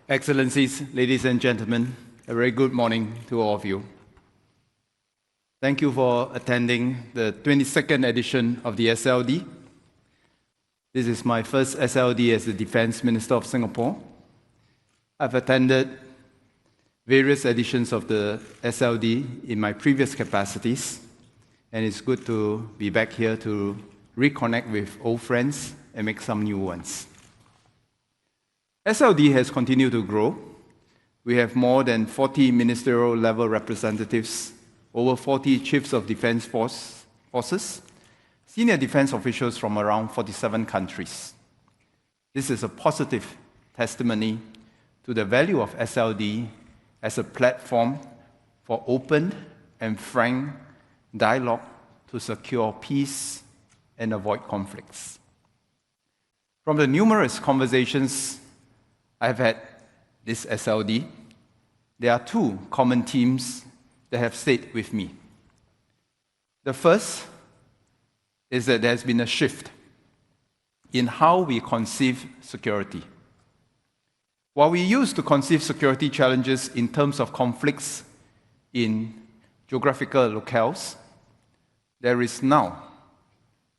Excellencies, ladies and gentlemen, a very good morning to all of you. Thank you for attending the 22nd edition of the SLD. This is my first SLD as the Defence Minister of Singapore. I've attended various editions of the SLD in my previous capacities, and it's good to be back here to reconnect with old friends and make some new ones. SLD has continued to grow. We have more than 40 ministerial level representatives, over 40 chiefs of defense forces, senior defense officials from around 47 countries. This is a positive testimony to the value of SLD as a platform for open and frank dialogue to secure peace and avoid conflicts. From the numerous conversations I've had this SLD, there are two common themes that have stayed with me. The first is that there's been a shift in how we conceive security. While we used to conceive security challenges in terms of conflicts in geographical locales, there is now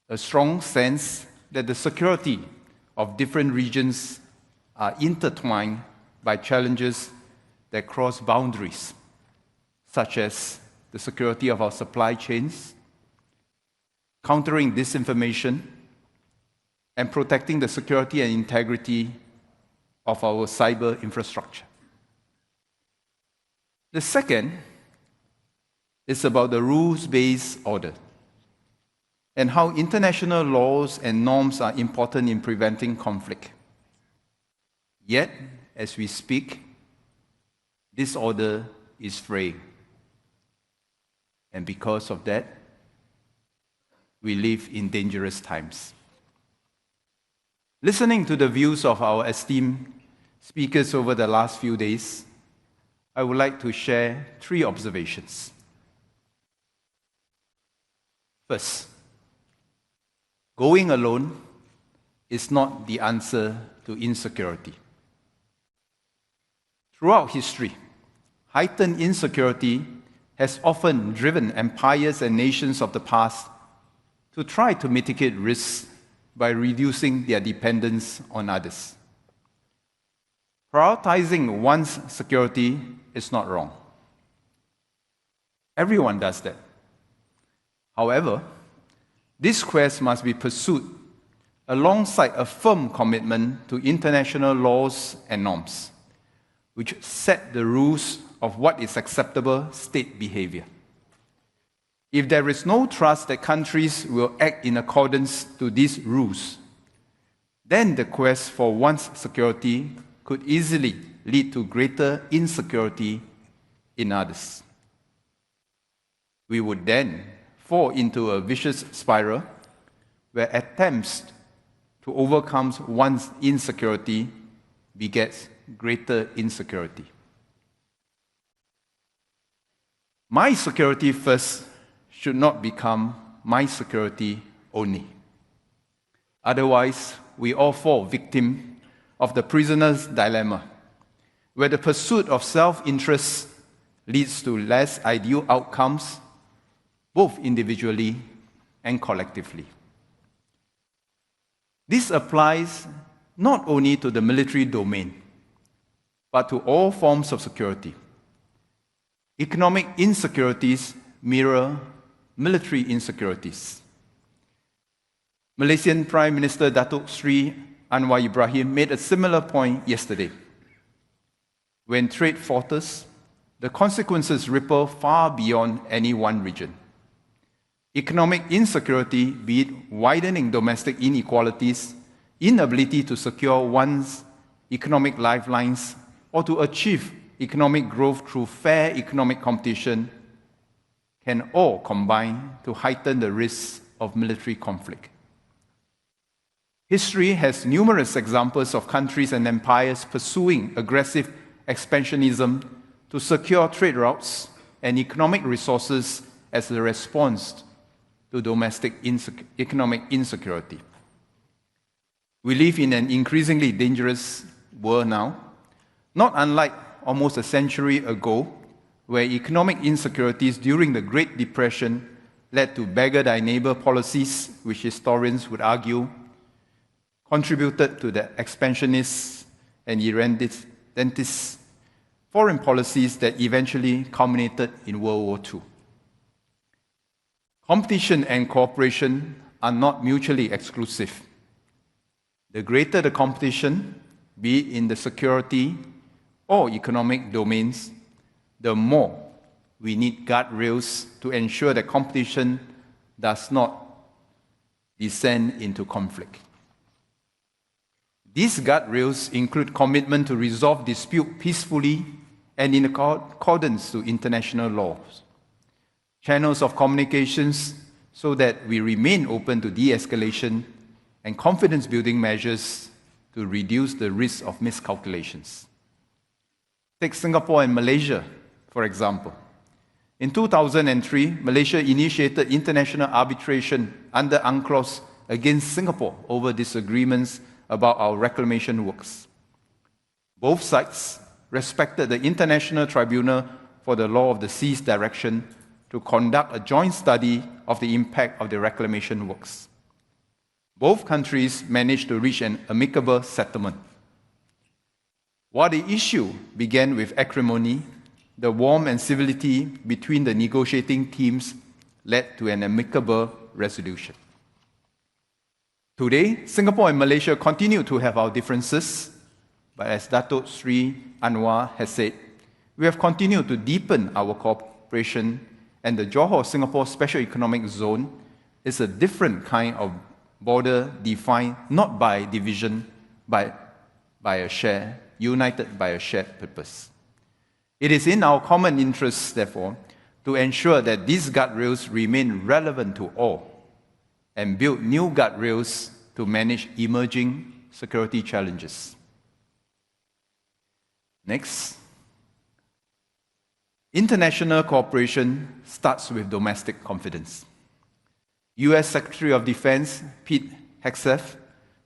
a strong sense that the security of different regions are intertwined by challenges that cross boundaries, such as the security of our supply chains, countering disinformation, and protecting the security and integrity of our cyber infrastructure. The second is about the rules-based order and how international laws and norms are important in preventing conflict. Yet, as we speak, this order is fraying. And because of that, we live in dangerous times. Listening to the views of our esteemed speakers over the last few days, I would like to share three observations. First, going alone is not the answer to insecurity. Throughout history, heightened insecurity has often driven empires and nations of the past to try to mitigate risks by reducing their dependence on others. Prioritizing one's security is not wrong. Everyone does that. However, this quest must be pursued alongside a firm commitment to international laws and norms, which set the rules of what is acceptable state behavior. If there is no trust that countries will act in accordance to these rules, then the quest for one's security could easily lead to greater insecurity in others. We would then fall into a vicious spiral where attempts to overcome one's insecurity begets greater insecurity. My security first should not become my security only. Otherwise, we all fall victim of the prisoner's dilemma, where the pursuit of self-interest leads to less ideal outcomes, both individually and collectively. This applies not only to the military domain, but to all forms of security. Economic insecurities mirror military insecurities. Malaysian Prime Minister Datuk Sri Anwar Ibrahim made a similar point yesterday. When trade falters, the consequences ripple far beyond any one region. Economic insecurity, be it widening domestic inequalities, inability to secure one's economic lifelines, or to achieve economic growth through fair economic competition, can all combine to heighten the risks of military conflict. History has numerous examples of countries and empires pursuing aggressive expansionism to secure trade routes and economic resources as a response to domestic economic insecurity. We live in an increasingly dangerous world now, Not unlike almost a century ago, where economic insecurities during the Great Depression led to beggar-thy-neighbor policies, which historians would argue contributed to the expansionist and irredentist foreign policies that eventually culminated in World War II. Competition and cooperation are not mutually exclusive. The greater the competition, be it in the security or economic domains, the more we need guardrails to ensure that competition does not descend into conflict. These guardrails include commitment to resolve dispute peacefully and in accordance to international laws, channels of communications so that we remain open to de-escalation, and confidence-building measures to reduce the risk of miscalculations. Take Singapore and Malaysia, for example. In 2003, Malaysia initiated international arbitration under UNCLOS against Singapore over disagreements about our reclamation works. Both sides respected the International Tribunal for the Law of the Sea's direction to conduct a joint study of the impact of the reclamation works. Both countries managed to reach an amicable settlement. While the issue began with acrimony, the warmth and civility between the negotiating teams led to an amicable resolution. Today, Singapore and Malaysia continue to have our differences, but as Datuk Sri Anwar has said, we have continued to deepen our cooperation, and the Johor-Singapore Special Economic Zone is a different kind of border defined not by division, but united by a shared purpose. It is in our common interests, therefore, to ensure that these guardrails remain relevant to all and build new guardrails to manage emerging security challenges. Next, international cooperation starts with domestic confidence. US Secretary of Defense Pete Hegseth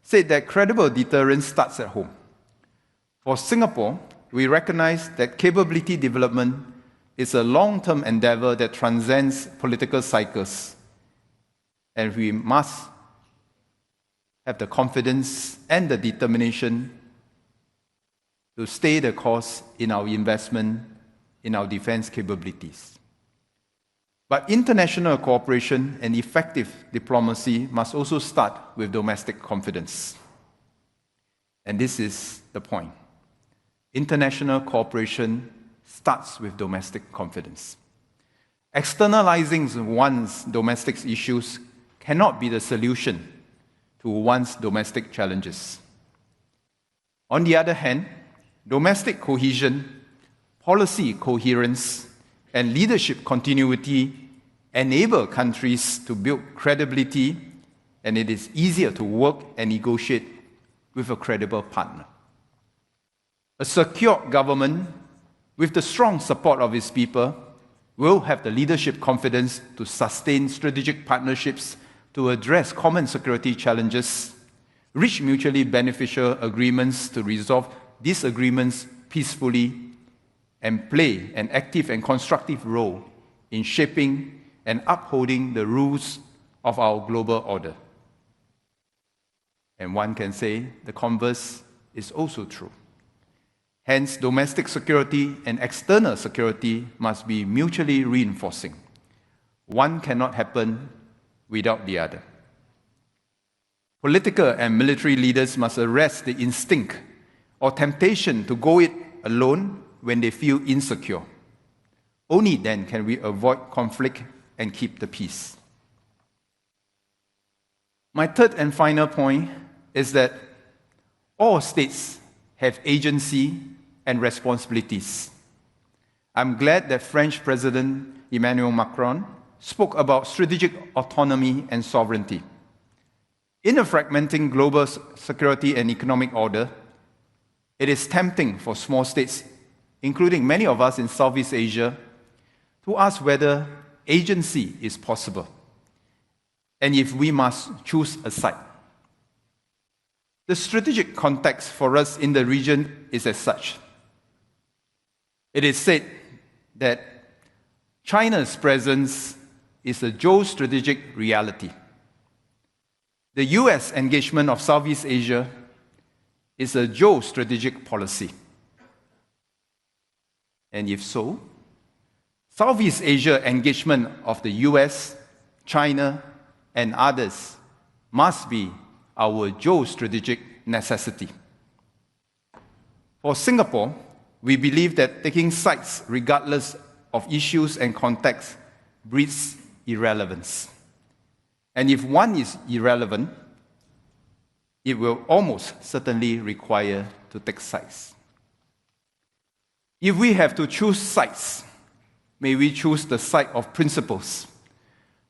said that credible deterrence starts at home. For Singapore, we recognize that capability development is a long-term endeavor that transcends political cycles, and we must have the confidence and the determination to stay the course in our investment in our defense capabilities. But international cooperation and effective diplomacy must also start with domestic confidence. And this is the point. International cooperation starts with domestic confidence. Externalizing one's domestic issues cannot be the solution to one's domestic challenges. On the other hand, domestic cohesion, policy coherence, and leadership continuity enable countries to build credibility, and it is easier to work and negotiate with a credible partner. A secure government, with the strong support of its people, will have the leadership confidence to sustain strategic partnerships to address common security challenges, reach mutually beneficial agreements to resolve disagreements peacefully, and play an active and constructive role in shaping and upholding the rules of our global order. And one can say the converse is also true. Hence, domestic security and external security must be mutually reinforcing. One cannot happen without the other. Political and military leaders must arrest the instinct or temptation to go it alone when they feel insecure. Only then can we avoid conflict and keep the peace. My third and final point is that all states have agency and responsibilities. I'm glad that French President Emmanuel Macron spoke about strategic autonomy and sovereignty. In a fragmenting global security and economic order, it is tempting for small states, including many of us in Southeast Asia, to ask whether agency is possible, and if we must choose a side. The strategic context for us in the region is as such. It is said that China's presence is a geostrategic reality. The US engagement of Southeast Asia is a geostrategic policy. And if so, Southeast Asia engagement of the US, China, and others must be our geostrategic necessity. For Singapore, we believe that taking sides regardless of issues and context breeds irrelevance. And if one is irrelevant, it will almost certainly require to take sides. If we have to choose sides, may we choose the side of principles.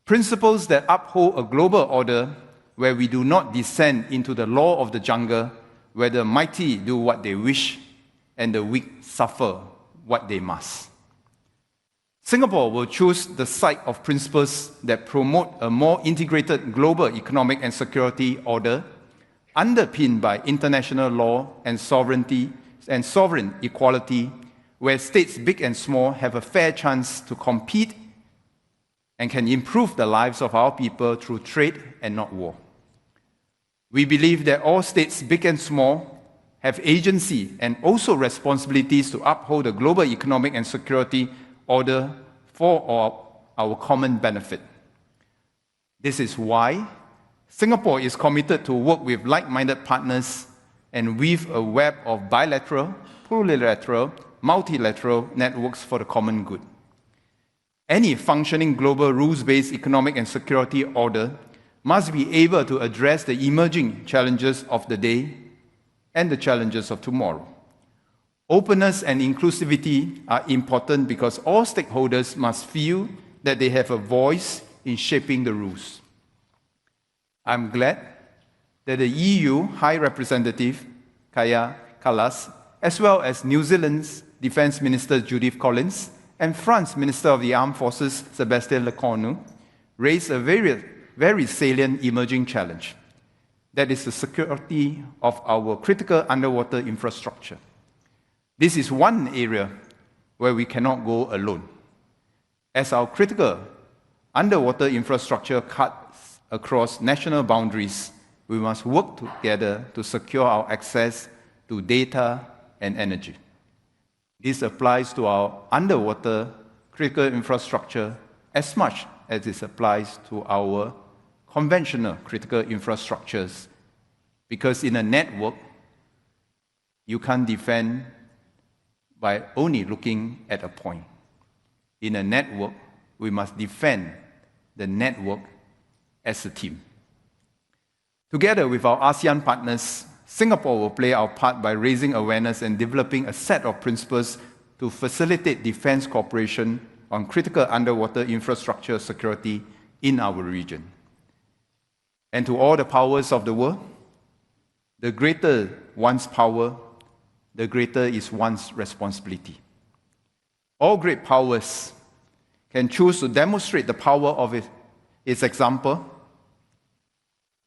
Principles that uphold a global order where we do not descend into the law of the jungle, where the mighty do what they wish and the weak suffer what they must. Singapore will choose the side of principles that promote a more integrated global economic and security order underpinned by international law and sovereignty and sovereign equality, where states big and small have a fair chance to compete and can improve the lives of our people through trade and not war. We believe that all states, big and small, have agency and also responsibilities to uphold the global economic and security order for our common benefit. This is why Singapore is committed to work with like-minded partners and weave a web of bilateral, plurilateral, multilateral networks for the common good. Any functioning global rules-based economic and security order must be able to address the emerging challenges of the day and the challenges of tomorrow. Openness and inclusivity are important because all stakeholders must feel that they have a voice in shaping the rules. I'm glad that the EU High Representative, Kaja Kallas, as well as New Zealand's Defence Minister Judith Collins and France Minister of the Armed Forces Sébastien Lecornu raised a very salient emerging challenge. That is the security of our critical underwater infrastructure. This is one area where we cannot go alone. As our critical underwater infrastructure cuts across national boundaries, we must work together to secure our access to data and energy. This applies to our underwater critical infrastructure as much as it applies to our conventional critical infrastructures, because in a network, you can't defend by only looking at a point. In a network, we must defend the network as a team. Together with our ASEAN partners, Singapore will play our part by raising awareness and developing a set of principles to facilitate defense cooperation on critical underwater infrastructure security in our region. And to all the powers of the world, the greater one's power, the greater is one's responsibility. All great powers can choose to demonstrate the power of its example,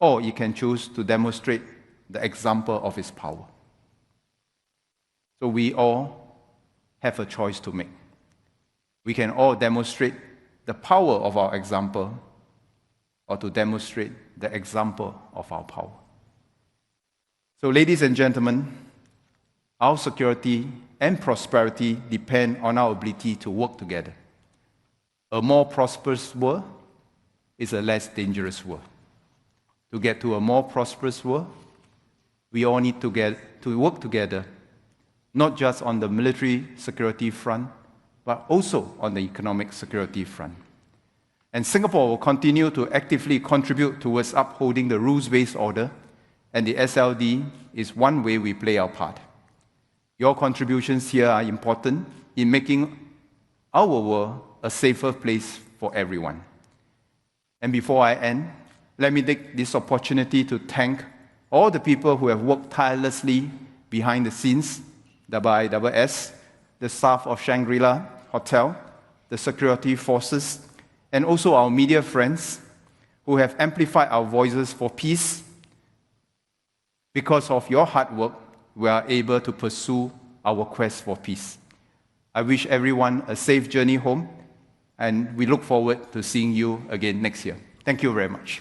or it can choose to demonstrate the example of its power. So we all have a choice to make. We can all demonstrate the power of our example, or to demonstrate the example of our power. So, ladies and gentlemen, our security and prosperity depend on our ability to work together. A more prosperous world is a less dangerous world. To get to a more prosperous world, we all need to work together, not just on the military security front, but also on the economic security front. And Singapore will continue to actively contribute towards upholding the rules-based order, and the SLD is one way we play our part. Your contributions here are important in making our world a safer place for everyone. And before I end, let me take this opportunity to thank all the people who have worked tirelessly behind the scenes, the ISS, the staff of Shangri-La Hotel, the security forces, and also our media friends who have amplified our voices for peace. Because of your hard work, we are able to pursue our quest for peace. I wish everyone a safe journey home, and we look forward to seeing you again next year. Thank you very much.